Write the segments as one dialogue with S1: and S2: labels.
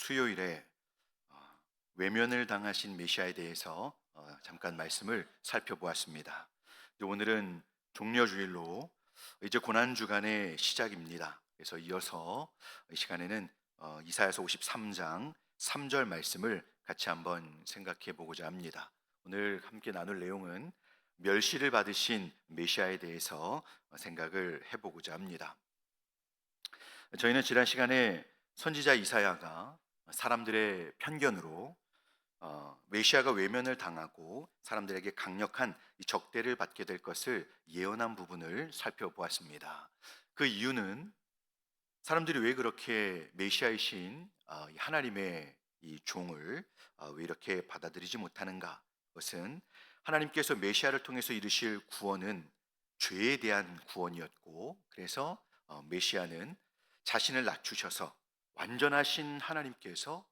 S1: 수요일에 어, 외면을 당하신 메시아에 대해서 잠깐 말씀을 살펴보았습니다. 오늘은 종려주일로 이제 고난 주간의 시작입니다. 그래서 이어서 이 시간에는 이사야서 53장 3절 말씀을 같이 한번 생각해 보고자 합니다. 오늘 함께 나눌 내용은 멸시를 받으신 메시아에 대해서 생각을 해보고자 합니다. 저희는 지난 시간에 선지자 이사야가 사람들의 편견으로 메시아가 외면을 당하고 사람들에게 강력한 이 적대를 받게 될 것을 예언한 부분을 살펴보았습니다. 그 이유는 사람들이 왜 그렇게 메시아이신 이 하나님의 이 종을 왜 이렇게 받아들이지 못하는가? 그것은 하나님께서 메시아를 통해서 이루실 구원은 죄에 대한 구원이었고, 그래서 메시아는 자신을 낮추셔서 완전하신 하나님께서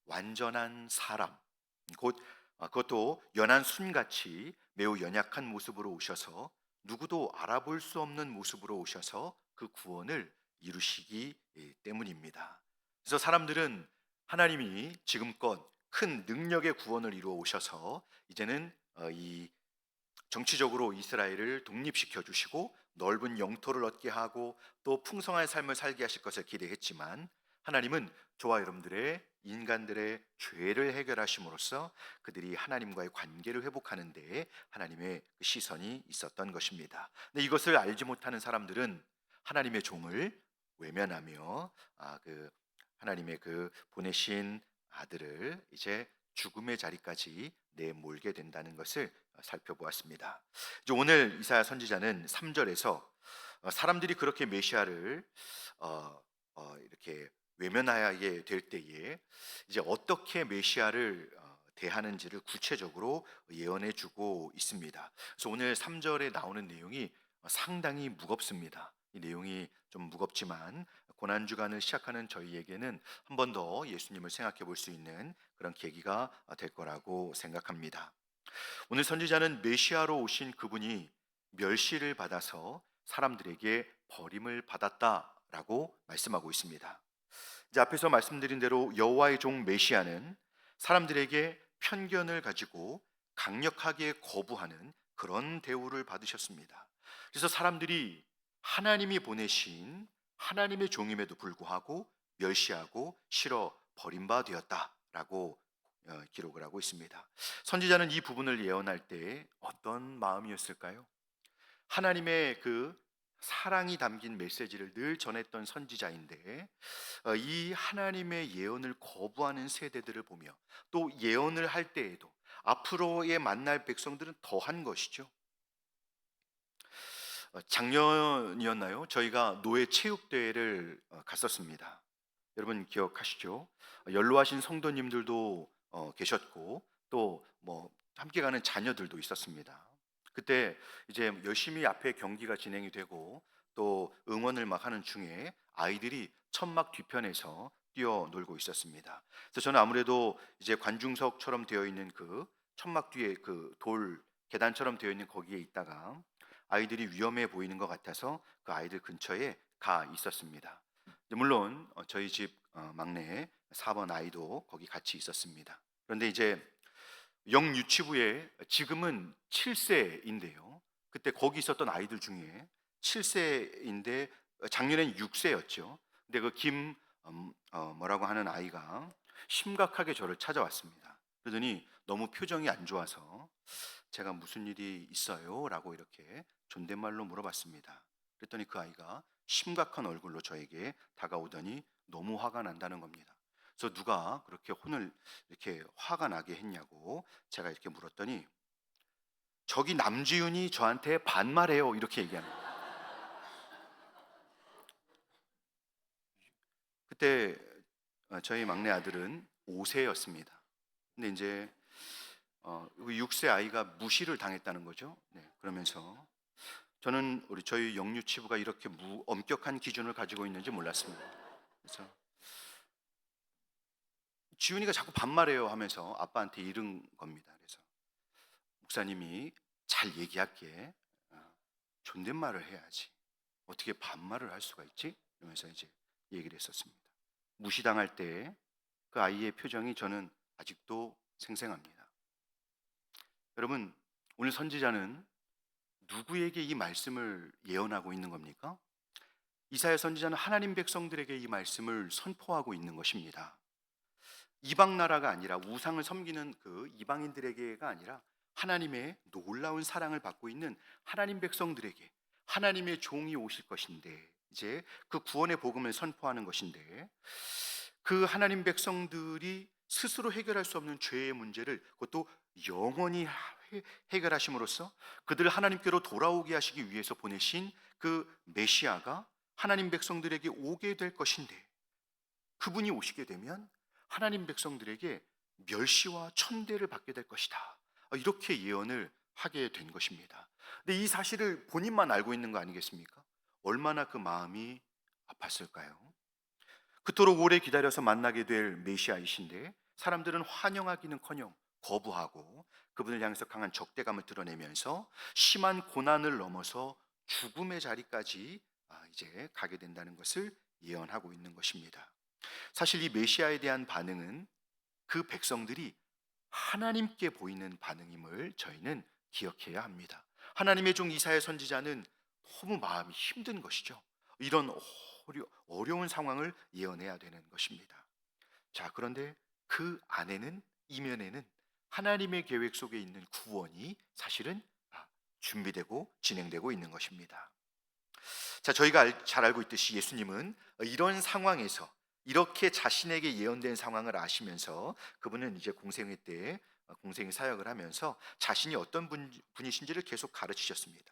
S1: 완전한 사람, 곧 그것도 연한 순같이 매우 연약한 모습으로 오셔서 누구도 알아볼 수 없는 모습으로 오셔서 그 구원을 이루시기 때문입니다. 그래서 사람들은 하나님이 지금껏 큰 능력의 구원을 이루어 오셔서 이제는 이 정치적으로 이스라엘을 독립시켜 주시고 넓은 영토를 얻게 하고 또 풍성한 삶을 살게 하실 것을 기대했지만, 하나님은 저와 여러분들의 인간들의 죄를 해결하심으로써 그들이 하나님과의 관계를 회복하는 데에 하나님의 그 시선이 있었던 것입니다. 근데 이것을 알지 못하는 사람들은 하나님의 종을 외면하며 그 하나님의 그 보내신 아들을 이제 죽음의 자리까지 내몰게 된다는 것을 살펴보았습니다. 이제 오늘 이사야 선지자는 3절에서 사람들이 그렇게 메시아를 이렇게 외면하게 될 때에 이제 어떻게 메시아를 대하는지를 구체적으로 예언해 주고 있습니다. 그래서 오늘 3절에 나오는 내용이 상당히 무겁습니다. 이 내용이 좀 무겁지만 고난 주간을 시작하는 저희에게는 한 번 더 예수님을 생각해 볼 수 있는 그런 계기가 될 거라고 생각합니다. 오늘 선지자는 메시아로 오신 그분이 멸시를 받아서 사람들에게 버림을 받았다라고 말씀하고 있습니다. 이제 앞에서 말씀드린 대로 여호와의 종 메시아는 사람들에게 편견을 가지고 강력하게 거부하는 그런 대우를 받으셨습니다. 그래서 사람들이 하나님이 보내신 하나님의 종임에도 불구하고 멸시하고 싫어 버림받았다라고 기록을 하고 있습니다. 선지자는 이 부분을 예언할 때 어떤 마음이었을까요? 하나님의 그 사랑이 담긴 메시지를 늘 전했던 선지자인데 이 하나님의 예언을 거부하는 세대들을 보며 또 예언을 할 때에도 앞으로의 만날 백성들은 더한 것이죠. 작년이었나요? 저희가 노예 체육대회를 갔었습니다. 여러분 기억하시죠? 연로하신 성도님들도 계셨고 또 뭐 함께 가는 자녀들도 있었습니다. 그때 이제 열심히 앞에 경기가 진행이 되고 또 응원을 막 하는 중에 아이들이 천막 뒤편에서 뛰어놀고 있었습니다. 그래서 저는 아무래도 이제 관중석처럼 되어 있는 그 천막 뒤에 그 돌 계단처럼 되어 있는 거기에 있다가 아이들이 위험해 보이는 것 같아서 그 아이들 근처에 가 있었습니다. 물론 저희 집 막내 4번 아이도 거기 같이 있었습니다. 그런데 이제 영유치부에 지금은 7세인데요. 그때 거기 있었던 아이들 중에 7세인데 작년엔 6세였죠. 근데 그 뭐라고 하는 아이가 심각하게 저를 찾아왔습니다. 그러더니 너무 표정이 안 좋아서 제가 무슨 일이 있어요? 라고 이렇게 존댓말로 물어봤습니다. 그랬더니 그 아이가 심각한 얼굴로 저에게 다가오더니 너무 화가 난다는 겁니다. 그래서 누가 그렇게 혼을 이렇게 화가 나게 했냐고 제가 이렇게 물었더니 저기 남지훈이 저한테 반말해요 이렇게 얘기하는 거예요. 그때 저희 막내 아들은 5세였습니다. 근데 이제 6세 아이가 무시를 당했다는 거죠. 네, 그러면서 저는 저희 영유치부가 이렇게 엄격한 기준을 가지고 있는지 몰랐습니다. 그래서 지훈이가 자꾸 반말해요 하면서 아빠한테 이른 겁니다. 그래서 목사님이 잘 얘기할게. 존댓말을 해야지. 어떻게 반말을 할 수가 있지? 이러면서 이제 얘기를 했었습니다. 무시당할 때 그 아이의 표정이 저는 아직도 생생합니다. 여러분, 오늘 선지자는 누구에게 이 말씀을 예언하고 있는 겁니까? 이사야 선지자는 하나님 백성들에게 이 말씀을 선포하고 있는 것입니다. 이방 나라가 아니라 우상을 섬기는 그 이방인들에게가 아니라 하나님의 놀라운 사랑을 받고 있는 하나님 백성들에게 하나님의 종이 오실 것인데, 이제 그 구원의 복음을 선포하는 것인데, 그 하나님 백성들이 스스로 해결할 수 없는 죄의 문제를 그것도 영원히 해결하심으로써 그들을 하나님께로 돌아오게 하시기 위해서 보내신 그 메시아가 하나님 백성들에게 오게 될 것인데, 그분이 오시게 되면 하나님 백성들에게 멸시와 천대를 받게 될 것이다, 이렇게 예언을 하게 된 것입니다. 근데 이 사실을 본인만 알고 있는 거 아니겠습니까? 얼마나 그 마음이 아팠을까요? 그토록 오래 기다려서 만나게 될 메시아이신데 사람들은 환영하기는커녕 거부하고 그분을 향해서 강한 적대감을 드러내면서 심한 고난을 넘어서 죽음의 자리까지 이제 가게 된다는 것을 예언하고 있는 것입니다. 사실 이 메시아에 대한 반응은 그 백성들이 하나님께 보이는 반응임을 저희는 기억해야 합니다. 하나님의 종 이사야 선지자는 너무 마음이 힘든 것이죠. 이런 어려운 상황을 예언해야 되는 것입니다. 자, 그런데 그 안에는, 이면에는 하나님의 계획 속에 있는 구원이 사실은 준비되고 진행되고 있는 것입니다. 자, 저희가 잘 알고 있듯이 예수님은 이런 상황에서 이렇게 자신에게 예언된 상황을 아시면서 그분은 이제 공생애 때 공생애 사역을 하면서 자신이 어떤 분이신지를 계속 가르치셨습니다.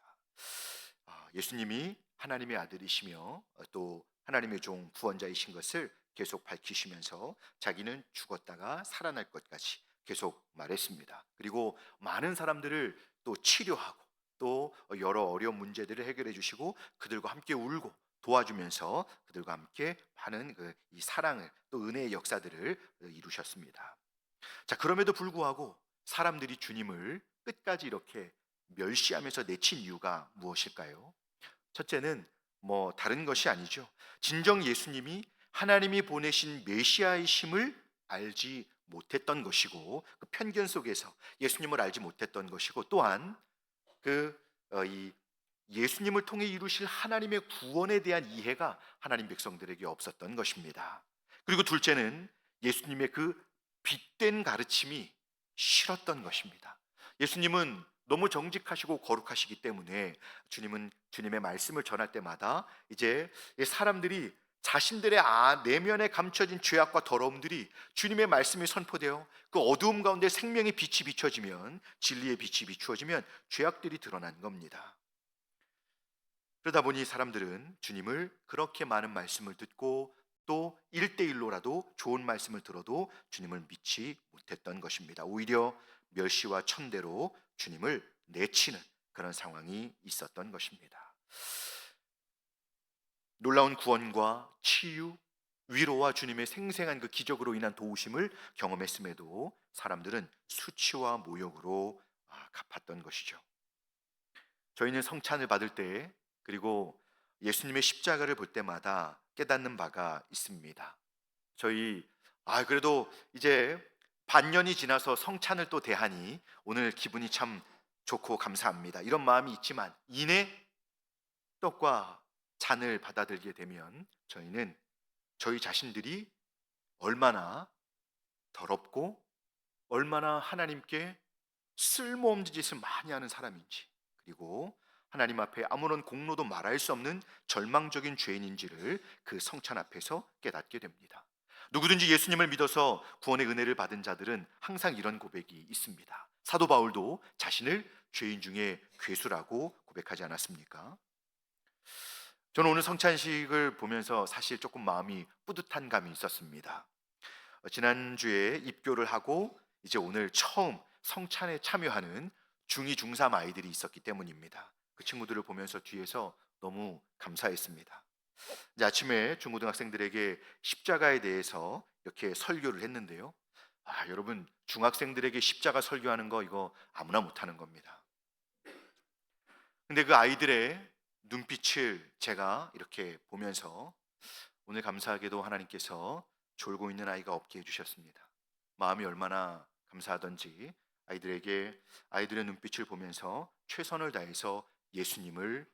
S1: 예수님이 하나님의 아들이시며 또 하나님의 종 구원자이신 것을 계속 밝히시면서 자기는 죽었다가 살아날 것까지 계속 말했습니다. 그리고 많은 사람들을 또 치료하고 또 여러 어려운 문제들을 해결해 주시고 그들과 함께 울고 도와주면서 그들과 함께 많은 이 사랑을 또 은혜의 역사들을 이루셨습니다. 자, 그럼에도 불구하고 사람들이 주님을 끝까지 이렇게 멸시하면서 내친 이유가 무엇일까요? 첫째는 다른 것이 아니죠. 진정 예수님이 하나님이 보내신 메시아이심을 알지 못했던 것이고, 그 편견 속에서 예수님을 알지 못했던 것이고, 또한 이 예수님을 통해 이루실 하나님의 구원에 대한 이해가 하나님 백성들에게 없었던 것입니다. 그리고 둘째는 예수님의 그 빛된 가르침이 싫었던 것입니다. 예수님은 너무 정직하시고 거룩하시기 때문에 주님은 주님의 말씀을 전할 때마다 이제 사람들이 자신들의 내면에 감춰진 죄악과 더러움들이 주님의 말씀이 선포되어 그 어두움 가운데 생명의 빛이 비춰지면, 진리의 빛이 비추어지면 죄악들이 드러난 겁니다. 그러다 보니 사람들은 주님을 그렇게 많은 말씀을 듣고 또 1대1로라도 좋은 말씀을 들어도 주님을 믿지 못했던 것입니다. 오히려 멸시와 천대로 주님을 내치는 그런 상황이 있었던 것입니다. 놀라운 구원과 치유, 위로와 주님의 생생한 그 기적으로 인한 도우심을 경험했음에도 사람들은 수치와 모욕으로 갚았던 것이죠. 저희는 성찬을 받을 때, 그리고 예수님의 십자가를 볼 때마다 깨닫는 바가 있습니다. 저희 그래도 이제 반년이 지나서 성찬을 또 대하니 오늘 기분이 참 좋고 감사합니다, 이런 마음이 있지만 이내 떡과 잔을 받아들게 되면 저희는 저희 자신들이 얼마나 더럽고 얼마나 하나님께 쓸모없는 짓을 많이 하는 사람인지, 그리고 하나님 앞에 아무런 공로도 말할 수 없는 절망적인 죄인인지를 그 성찬 앞에서 깨닫게 됩니다. 누구든지 예수님을 믿어서 구원의 은혜를 받은 자들은 항상 이런 고백이 있습니다. 사도 바울도 자신을 죄인 중에 괴수라고 고백하지 않았습니까? 저는 오늘 성찬식을 보면서 사실 조금 마음이 뿌듯한 감이 있었습니다. 지난주에 입교를 하고 이제 오늘 처음 성찬에 참여하는 중2, 중3 아이들이 있었기 때문입니다. 그 친구들을 보면서 뒤에서 너무 감사했습니다. 이제 아침에 중고등학생들에게 십자가에 대해서 이렇게 설교를 했는데요. 여러분, 중학생들에게 십자가 설교하는 거 이거 아무나 못하는 겁니다. 근데 그 아이들의 눈빛을 제가 이렇게 보면서 오늘 감사하게도 하나님께서 졸고 있는 아이가 없게 해주셨습니다. 마음이 얼마나 감사하던지 아이들의 눈빛을 보면서 최선을 다해서 예수님을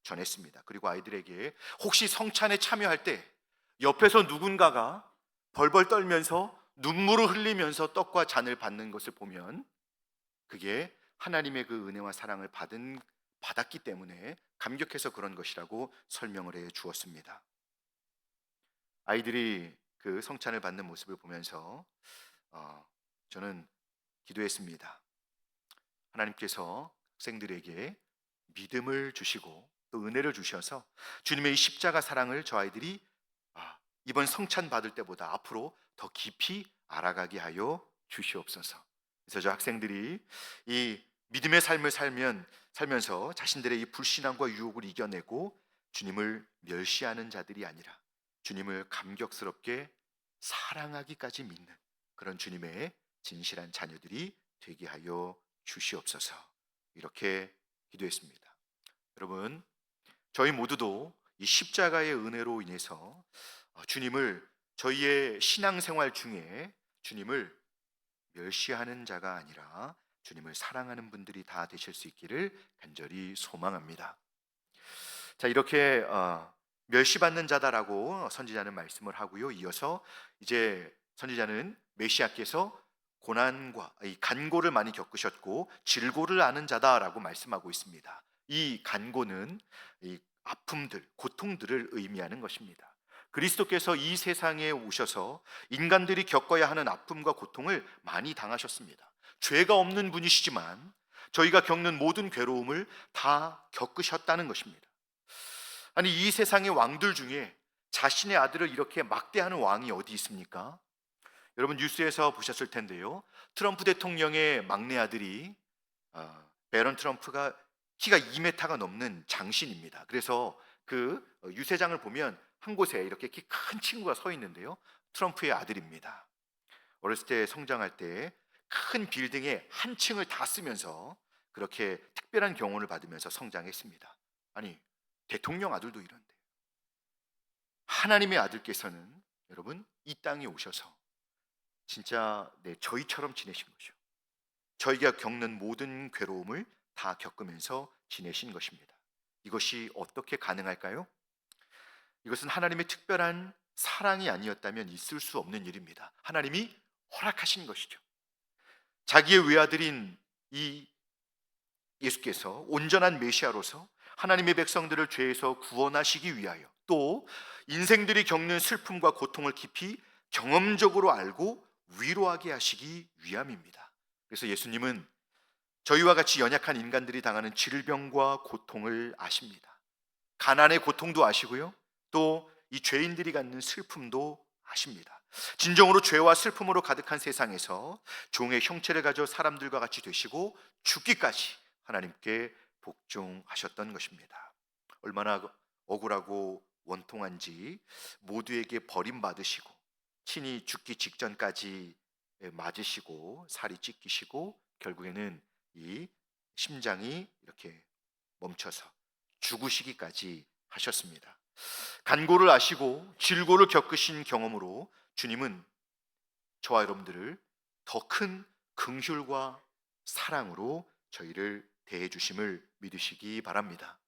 S1: 전했습니다. 그리고 아이들에게 혹시 성찬에 참여할 때 옆에서 누군가가 벌벌 떨면서 눈물을 흘리면서 떡과 잔을 받는 것을 보면 그게 하나님의 그 은혜와 사랑을 받았기 때문에 감격해서 그런 것이라고 설명을 해 주었습니다. 아이들이 그 성찬을 받는 모습을 보면서 저는 기도했습니다. 하나님께서 학생들에게 믿음을 주시고 또 은혜를 주셔서 주님의 이 십자가 사랑을 저 아이들이 이번 성찬 받을 때보다 앞으로 더 깊이 알아가게 하여 주시옵소서. 그래서 저 학생들이 이 믿음의 삶을 살면서 자신들의 이 불신앙과 유혹을 이겨내고 주님을 멸시하는 자들이 아니라 주님을 감격스럽게 사랑하기까지 믿는 그런 주님의 진실한 자녀들이 되게 하여 주시옵소서. 이렇게 기도했습니다. 여러분, 저희 모두도 이 십자가의 은혜로 인해서 주님을 저희의 신앙생활 중에 주님을 멸시하는 자가 아니라 주님을 사랑하는 분들이 다 되실 수 있기를 간절히 소망합니다. 자, 이렇게 멸시받는 자다라고 선지자는 말씀을 하고요. 이어서 이제 선지자는 메시아께서 고난과 이 간고를 많이 겪으셨고 질고를 아는 자다라고 말씀하고 있습니다. 이 간고는 이 아픔들, 고통들을 의미하는 것입니다. 그리스도께서 이 세상에 오셔서 인간들이 겪어야 하는 아픔과 고통을 많이 당하셨습니다. 죄가 없는 분이시지만 저희가 겪는 모든 괴로움을 다 겪으셨다는 것입니다. 아니, 이 세상의 왕들 중에 자신의 아들을 이렇게 막대하는 왕이 어디 있습니까? 여러분 뉴스에서 보셨을 텐데요. 트럼프 대통령의 막내 아들이 베런 트럼프가 키가 2m가 넘는 장신입니다. 그래서 그 유세장을 보면 한 곳에 이렇게 키 큰 친구가 서 있는데요. 트럼프의 아들입니다. 어렸을 때 성장할 때 큰 빌딩에 한 층을 다 쓰면서 그렇게 특별한 경호를 받으면서 성장했습니다. 아니, 대통령 아들도 이런데 하나님의 아들께서는 여러분 이 땅에 오셔서 진짜 저희처럼 지내신 거죠. 저희가 겪는 모든 괴로움을 다 겪으면서 지내신 것입니다. 이것이 어떻게 가능할까요? 이것은 하나님의 특별한 사랑이 아니었다면 있을 수 없는 일입니다. 하나님이 허락하신 것이죠. 자기의 외아들인 이 예수께서 온전한 메시아로서 하나님의 백성들을 죄에서 구원하시기 위하여 또 인생들이 겪는 슬픔과 고통을 깊이 경험적으로 알고 위로하게 하시기 위함입니다. 그래서 예수님은 저희와 같이 연약한 인간들이 당하는 질병과 고통을 아십니다. 가난의 고통도 아시고요. 또 이 죄인들이 갖는 슬픔도 아십니다. 진정으로 죄와 슬픔으로 가득한 세상에서 종의 형체를 가져 사람들과 같이 되시고 죽기까지 하나님께 복종하셨던 것입니다. 얼마나 억울하고 원통한지 모두에게 버림받으시고 친히 죽기 직전까지 맞으시고 살이 찢기시고 결국에는 이 심장이 이렇게 멈춰서 죽으시기까지 하셨습니다. 간고를 아시고 질고를 겪으신 경험으로 주님은 저와 여러분들을 더 큰 긍휼과 사랑으로 저희를 대해 주심을 믿으시기 바랍니다.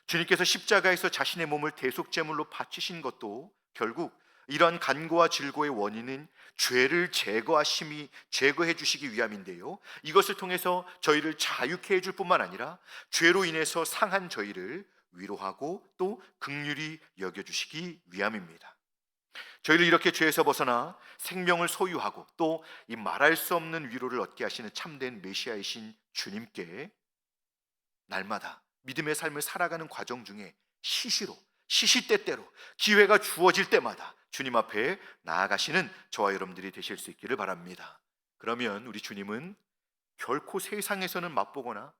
S1: 주님께서 십자가에서 자신의 몸을 대속제물로 바치신 것도 결국 이러한 간고와 질고의 원인은 죄를 제거해 주시기 위함인데요. 이것을 통해서 저희를 자유케 해줄 뿐만 아니라 죄로 인해서 상한 저희를 위로하고 또 긍휼히 여겨주시기 위함입니다. 저희를 이렇게 죄에서 벗어나 생명을 소유하고 또 이 말할 수 없는 위로를 얻게 하시는 참된 메시아이신 주님께 날마다 믿음의 삶을 살아가는 과정 중에 시시때때로 기회가 주어질 때마다 주님 앞에 나아가시는 저와 여러분들이 되실 수 있기를 바랍니다. 그러면 우리 주님은 결코 세상에서는 맛보거나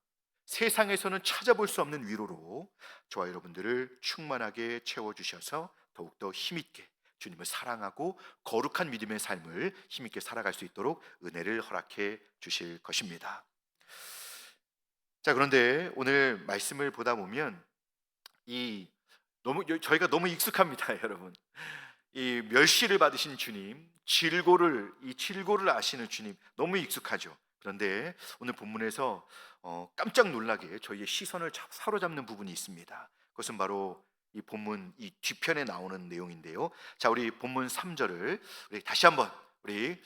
S1: 세상에서는 찾아볼 수 없는 위로로 저와 여러분들을 충만하게 채워주셔서 더욱더 힘있게 주님을 사랑하고 거룩한 믿음의 삶을 힘있게 살아갈 수 있도록 은혜를 허락해 주실 것입니다. 자, 그런데 오늘 말씀을 보다 보면 저희가 너무 익숙합니다. 여러분, 이 멸시를 받으신 주님, 이 질고를 아시는 주님 너무 익숙하죠. 그런데 오늘 본문에서 깜짝 놀라게 저희의 시선을 사로잡는 부분이 있습니다. 그것은 바로 이 본문 이 뒤편에 나오는 내용인데요. 자, 우리 본문 3절을 우리 다시 한번 우리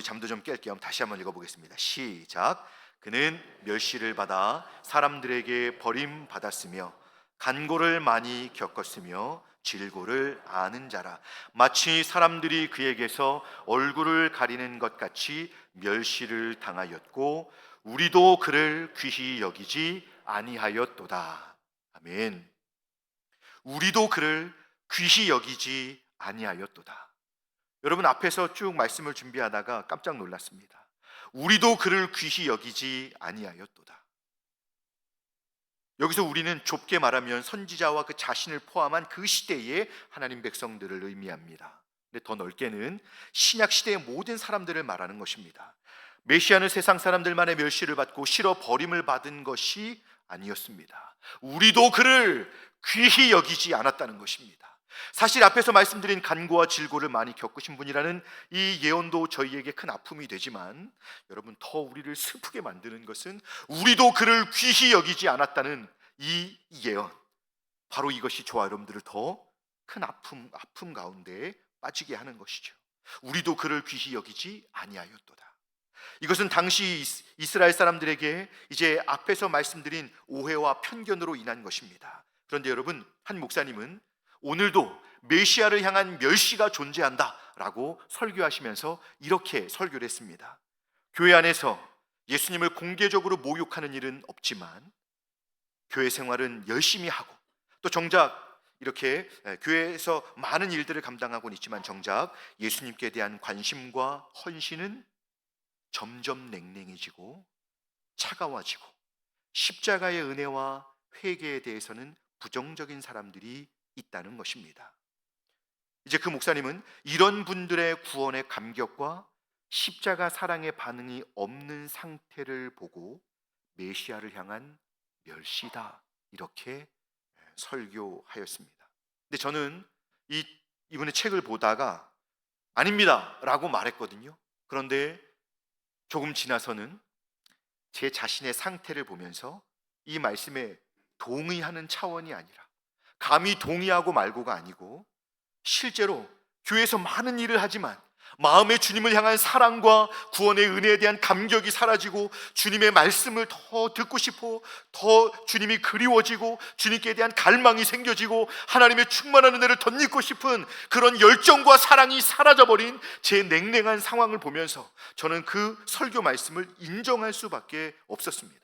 S1: 잠도 좀 깰 겸 다시 한번 읽어보겠습니다. 시작. 그는 멸시를 받아 사람들에게 버림받았으며 간고를 많이 겪었으며 질고를 아는 자라. 마치 사람들이 그에게서 얼굴을 가리는 것 같이 멸시를 당하였고 우리도 그를 귀히 여기지 아니하였도다. 아멘. 우리도 그를 귀히 여기지 아니하였도다. 여러분, 앞에서 쭉 말씀을 준비하다가 깜짝 놀랐습니다. 우리도 그를 귀히 여기지 아니하였도다. 여기서 우리는 좁게 말하면 선지자와 그 자신을 포함한 그 시대의 하나님 백성들을 의미합니다. 근데 더 넓게는 신약 시대의 모든 사람들을 말하는 것입니다. 메시아는 세상 사람들만의 멸시를 받고 싫어 버림을 받은 것이 아니었습니다. 우리도 그를 귀히 여기지 않았다는 것입니다. 사실 앞에서 말씀드린 간고와 질고를 많이 겪으신 분이라는 이 예언도 저희에게 큰 아픔이 되지만, 여러분, 더 우리를 슬프게 만드는 것은 우리도 그를 귀히 여기지 않았다는 이 예언, 바로 이것이 저와 여러분들을 더 큰 아픔 가운데 빠지게 하는 것이죠. 우리도 그를 귀히 여기지 아니하였도다. 이것은 당시 이스라엘 사람들에게 이제 앞에서 말씀드린 오해와 편견으로 인한 것입니다. 그런데 여러분, 한 목사님은 오늘도 메시아를 향한 멸시가 존재한다라고 설교하시면서 이렇게 설교를 했습니다. 교회 안에서 예수님을 공개적으로 모욕하는 일은 없지만 교회 생활은 열심히 하고 또 정작 이렇게 교회에서 많은 일들을 감당하고는 있지만 정작 예수님께 대한 관심과 헌신은 점점 냉랭해지고 차가워지고 십자가의 은혜와 회개에 대해서는 부정적인 사람들이 있다는 것입니다. 이제 그 목사님은 이런 분들의 구원의 감격과 십자가 사랑의 반응이 없는 상태를 보고 메시아를 향한 멸시다, 이렇게 설교하였습니다. 근데 저는 이분의 책을 보다가 아닙니다 라고 말했거든요. 그런데 조금 지나서는 제 자신의 상태를 보면서 이 말씀에 동의하는 차원이 아니라, 감히 동의하고 말고가 아니고 실제로 교회에서 많은 일을 하지만 마음에 주님을 향한 사랑과 구원의 은혜에 대한 감격이 사라지고 주님의 말씀을 더 듣고 싶어 더 주님이 그리워지고 주님께 대한 갈망이 생겨지고 하나님의 충만한 은혜를 덧입고 싶은 그런 열정과 사랑이 사라져버린 제 냉랭한 상황을 보면서 저는 그 설교 말씀을 인정할 수밖에 없었습니다.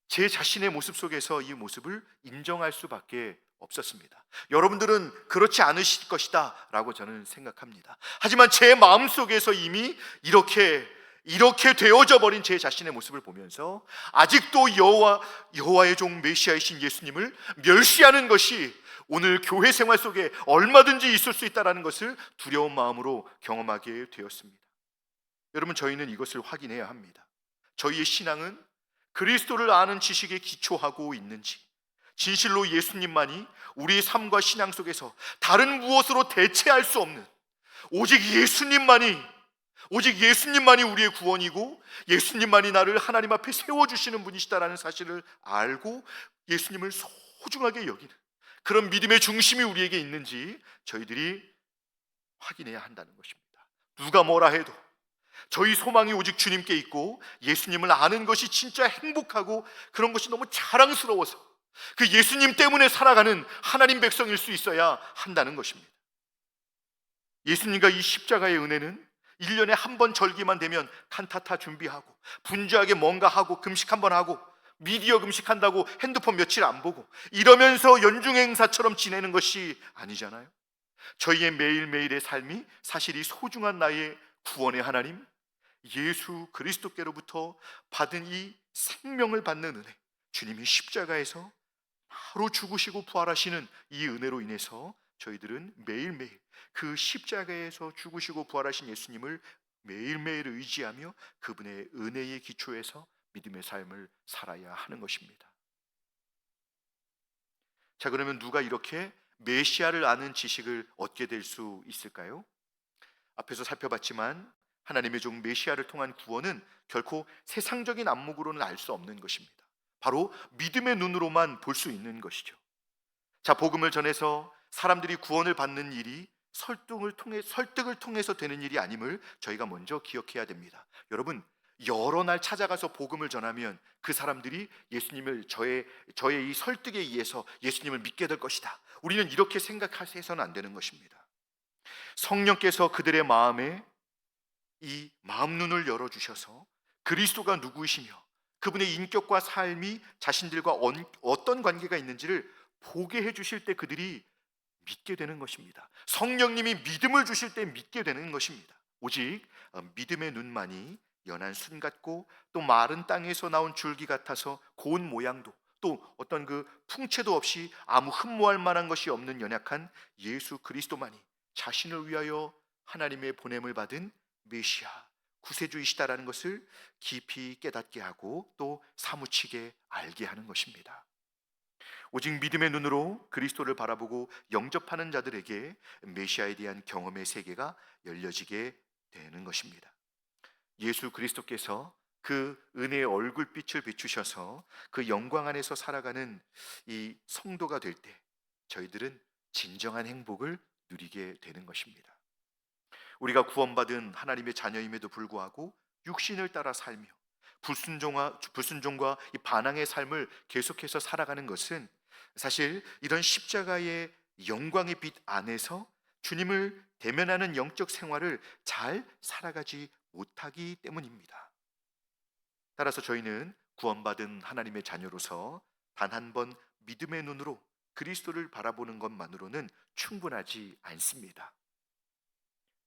S1: 제 자신의 모습 속에서 이 모습을 인정할 수밖에 없었습니다. 여러분들은 그렇지 않으실 것이다 라고 저는 생각합니다. 하지만 제 마음속에서 이미 이렇게 되어져 버린 제 자신의 모습을 보면서 아직도 여호와의 종 메시아이신 예수님을 멸시하는 것이 오늘 교회 생활 속에 얼마든지 있을 수 있다는 것을 두려운 마음으로 경험하게 되었습니다. 여러분, 저희는 이것을 확인해야 합니다. 저희의 신앙은 그리스도를 아는 지식에 기초하고 있는지, 진실로 예수님만이 우리의 삶과 신앙 속에서 다른 무엇으로 대체할 수 없는 오직 예수님만이 우리의 구원이고 예수님만이 나를 하나님 앞에 세워주시는 분이시다라는 사실을 알고 예수님을 소중하게 여기는 그런 믿음의 중심이 우리에게 있는지 저희들이 확인해야 한다는 것입니다. 누가 뭐라 해도 저희 소망이 오직 주님께 있고 예수님을 아는 것이 진짜 행복하고 그런 것이 너무 자랑스러워서 그 예수님 때문에 살아가는 하나님 백성일 수 있어야 한다는 것입니다. 예수님과 이 십자가의 은혜는 1년에 한 번 절기만 되면 칸타타 준비하고 분주하게 뭔가 하고 금식 한 번 하고 미디어 금식한다고 핸드폰 며칠 안 보고 이러면서 연중 행사처럼 지내는 것이 아니잖아요. 저희의 매일매일의 삶이 사실 이 소중한 나의 구원의 하나님 예수 그리스도께로부터 받은 이 생명을 받는 은혜, 주님이 십자가에서 바로 죽으시고 부활하시는 이 은혜로 인해서 저희들은 매일매일 그 십자가에서 죽으시고 부활하신 예수님을 매일매일 의지하며 그분의 은혜의 기초에서 믿음의 삶을 살아야 하는 것입니다. 자, 그러면 누가 이렇게 메시아를 아는 지식을 얻게 될 수 있을까요? 앞에서 살펴봤지만 하나님의 종 메시아를 통한 구원은 결코 세상적인 안목으로는 알 수 없는 것입니다. 바로 믿음의 눈으로만 볼 수 있는 것이죠. 자, 복음을 전해서 사람들이 구원을 받는 일이 설득을 통해서 되는 일이 아님을 저희가 먼저 기억해야 됩니다. 여러분, 여러 날 찾아가서 복음을 전하면 그 사람들이 예수님을 저의 이 설득에 의해서 예수님을 믿게 될 것이다. 우리는 이렇게 생각해서는 안 되는 것입니다. 성령께서 그들의 마음에 이 마음 눈을 열어 주셔서 그리스도가 누구이시며 그분의 인격과 삶이 자신들과 어떤 관계가 있는지를 보게 해 주실 때 그들이 믿게 되는 것입니다. 성령님이 믿음을 주실 때 믿게 되는 것입니다. 오직 믿음의 눈만이 연한 순 같고 또 마른 땅에서 나온 줄기 같아서 고운 모양도 또 어떤 그 풍채도 없이 아무 흠모할 만한 것이 없는 연약한 예수 그리스도만이 자신을 위하여 하나님의 보냄을 받은 메시아 구세주이시다라는 것을 깊이 깨닫게 하고 또 사무치게 알게 하는 것입니다. 오직 믿음의 눈으로 그리스도를 바라보고 영접하는 자들에게 메시아에 대한 경험의 세계가 열려지게 되는 것입니다. 예수 그리스도께서 그 은혜의 얼굴빛을 비추셔서 그 영광 안에서 살아가는 이 성도가 될 때 저희들은 진정한 행복을 누리게 되는 것입니다. 우리가 구원받은 하나님의 자녀임에도 불구하고 육신을 따라 살며 불순종과 이 반항의 삶을 계속해서 살아가는 것은 사실 이런 십자가의 영광의 빛 안에서 주님을 대면하는 영적 생활을 잘 살아가지 못하기 때문입니다. 따라서 저희는 구원받은 하나님의 자녀로서 단 한 번 믿음의 눈으로 그리스도를 바라보는 것만으로는 충분하지 않습니다.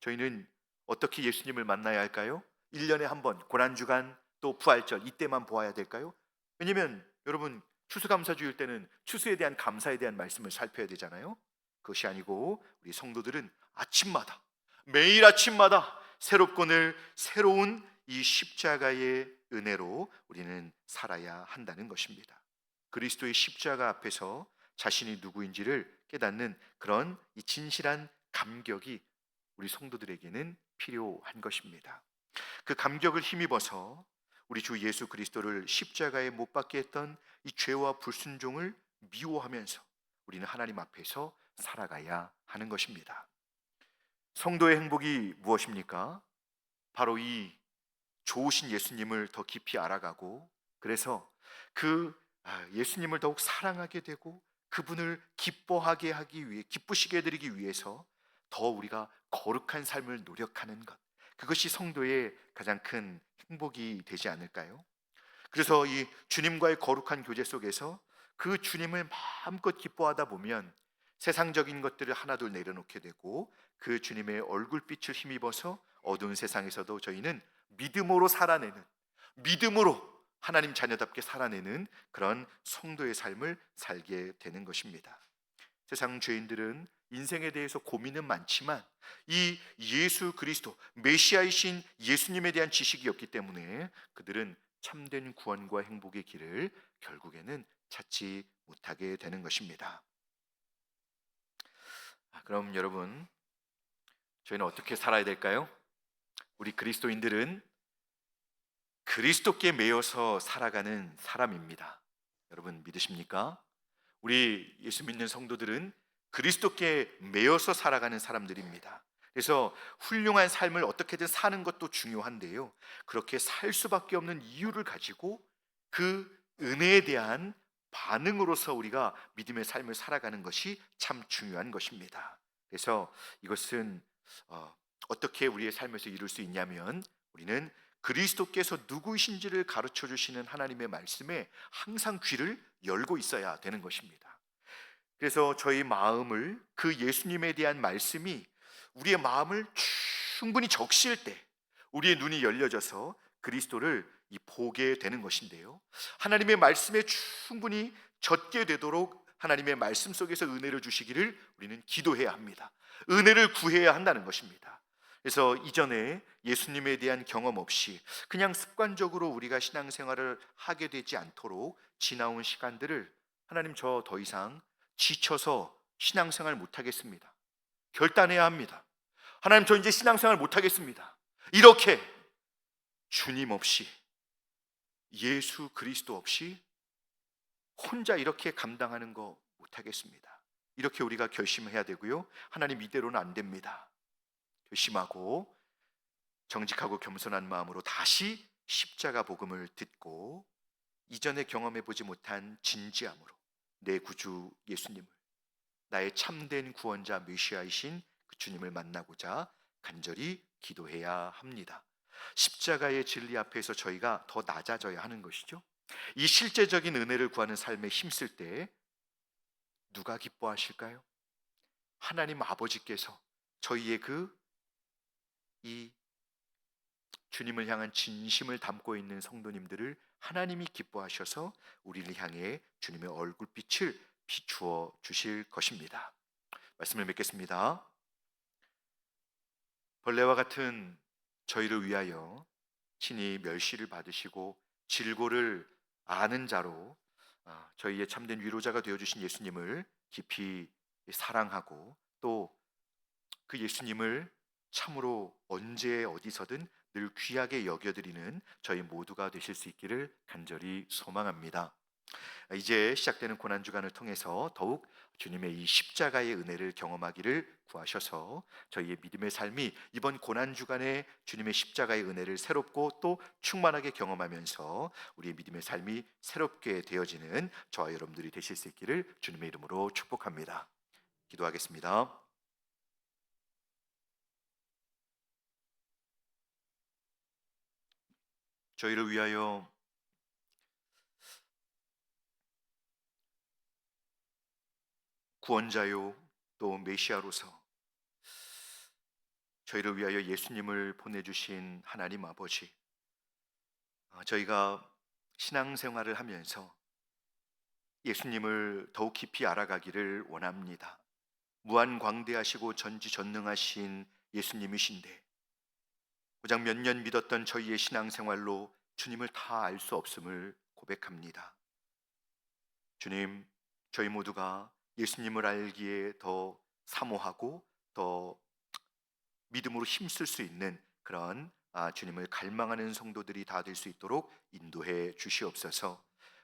S1: 저희는 어떻게 예수님을 만나야 할까요? 1년에 한 번 고난주간 또 부활절 이때만 보아야 될까요? 왜냐면 여러분 추수감사주일 때는 추수에 대한 감사에 대한 말씀을 살펴야 되잖아요. 그것이 아니고 우리 성도들은 아침마다 매일 아침마다 새롭고 늘 새로운 이 십자가의 은혜로 우리는 살아야 한다는 것입니다. 그리스도의 십자가 앞에서 자신이 누구인지를 깨닫는 그런 이 진실한 감격이 우리 성도들에게는 필요한 것입니다. 그 감격을 힘입어서 우리 주 예수 그리스도를 십자가에 못 박게 했던 이 죄와 불순종을 미워하면서 우리는 하나님 앞에서 살아가야 하는 것입니다. 성도의 행복이 무엇입니까? 바로 이 좋으신 예수님을 더 깊이 알아가고 그래서 그 예수님을 더욱 사랑하게 되고 그분을 기뻐하게 하기 위해 기쁘시게 해드리기 위해서 더 우리가 거룩한 삶을 노력하는 것, 그것이 성도의 가장 큰 행복이 되지 않을까요? 그래서 이 주님과의 거룩한 교제 속에서 그 주님을 마음껏 기뻐하다 보면 세상적인 것들을 하나둘 내려놓게 되고 그 주님의 얼굴빛을 힘입어서 어두운 세상에서도 저희는 믿음으로 살아내는, 믿음으로 하나님 자녀답게 살아내는 그런 성도의 삶을 살게 되는 것입니다. 세상 죄인들은 인생에 대해서 고민은 많지만 이 예수 그리스도 메시아이신 예수님에 대한 지식이 없기 때문에 그들은 참된 구원과 행복의 길을 결국에는 찾지 못하게 되는 것입니다. 그럼 여러분, 저희는 어떻게 살아야 될까요? 우리 그리스도인들은 그리스도께 매여서 살아가는 사람입니다. 여러분 믿으십니까? 우리 예수 믿는 성도들은 그리스도께 매여서 살아가는 사람들입니다. 그래서 훌륭한 삶을 어떻게든 사는 것도 중요한데요, 그렇게 살 수밖에 없는 이유를 가지고 그 은혜에 대한 반응으로서 우리가 믿음의 삶을 살아가는 것이 참 중요한 것입니다. 그래서 이것은 어떻게 우리의 삶에서 이룰 수 있냐면 우리는 그리스도께서 누구이신지를 가르쳐 주시는 하나님의 말씀에 항상 귀를 열고 있어야 되는 것입니다. 그래서 저희 마음을 그 예수님에 대한 말씀이 우리의 마음을 충분히 적실 때 우리의 눈이 열려져서 그리스도를 보게 되는 것인데요, 하나님의 말씀에 충분히 젖게 되도록 하나님의 말씀 속에서 은혜를 주시기를 우리는 기도해야 합니다. 은혜를 구해야 한다는 것입니다. 그래서 이전에 예수님에 대한 경험 없이 그냥 습관적으로 우리가 신앙생활을 하게 되지 않도록 지나온 시간들을 하나님 저 더 이상 지쳐서 신앙생활 못하겠습니다. 결단해야 합니다. 하나님, 저 이제 신앙생활 못하겠습니다. 이렇게 주님 없이, 예수 그리스도 없이 혼자 이렇게 감당하는 거 못하겠습니다. 이렇게 우리가 결심해야 되고요. 하나님 이대로는 안 됩니다. 결심하고 정직하고 겸손한 마음으로 다시 십자가 복음을 듣고 이전에 경험해 보지 못한 진지함으로 내 구주 예수님을, 나의 참된 구원자 메시아이신 그 주님을 만나고자 간절히 기도해야 합니다. 십자가의 진리 앞에서 저희가 더 낮아져야 하는 것이죠. 이 실제적인 은혜를 구하는 삶에 힘쓸 때 누가 기뻐하실까요? 하나님 아버지께서 저희의 이 주님을 향한 진심을 담고 있는 성도님들을 하나님이 기뻐하셔서 우리를 향해 주님의 얼굴빛을 비추어 주실 것입니다. 말씀을 맺겠습니다. 벌레와 같은 저희를 위하여 친히 멸시를 받으시고 질고를 아는 자로 저희의 참된 위로자가 되어주신 예수님을 깊이 사랑하고 또 그 예수님을 참으로 언제 어디서든 늘 귀하게 여겨드리는 저희 모두가 되실 수 있기를 간절히 소망합니다. 이제 시작되는 고난주간을 통해서 더욱 주님의 이 십자가의 은혜를 경험하기를 구하셔서 저희의 믿음의 삶이 이번 고난주간에 주님의 십자가의 은혜를 새롭고 또 충만하게 경험하면서 우리의 믿음의 삶이 새롭게 되어지는 저와 여러분들이 되실 수 있기를 주님의 이름으로 축복합니다. 기도하겠습니다. 저희를 위하여 구원자요 또 메시아로서 저희를 위하여 예수님을 보내주신 하나님 아버지, 저희가 신앙생활을 하면서 예수님을 더욱 깊이 알아가기를 원합니다. 무한광대하시고 전지전능하신 예수님이신데 고작 몇 년 믿었던 저희의 신앙생활로 주님을 다 알 수 없음을 고백합니다. 주님, 저희 모두가 예수님을 알기에 더 사모하고 더 믿음으로 힘쓸 수 있는 그런 주님을 갈망하는 성도들이 다 될 수 있도록 인도해 주시옵소서.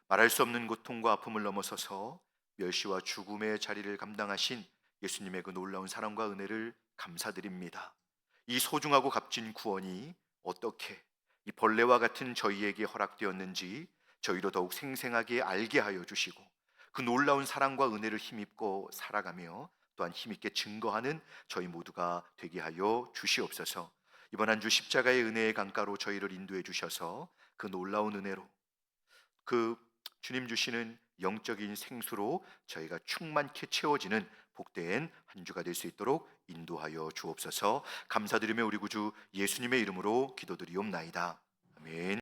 S1: 말할 수 없는 고통과 아픔을 넘어서서 멸시와 죽음의 자리를 감당하신 예수님의 그 놀라운 사랑과 은혜를 감사드립니다. 이 소중하고 값진 구원이 어떻게 이 벌레와 같은 저희에게 허락되었는지 저희로 더욱 생생하게 알게 하여 주시고 그 놀라운 사랑과 은혜를 힘입고 살아가며 또한 힘있게 증거하는 저희 모두가 되게 하여 주시옵소서. 이번 한 주 십자가의 은혜의 강가로 저희를 인도해 주셔서 그 놀라운 은혜로 그 주님 주시는 영적인 생수로 저희가 충만케 채워지는 복된 한 주가 될 수 있도록 인도하여 주옵소서. 감사드리며 우리 구주 예수님의 이름으로 기도드리옵나이다. 아멘.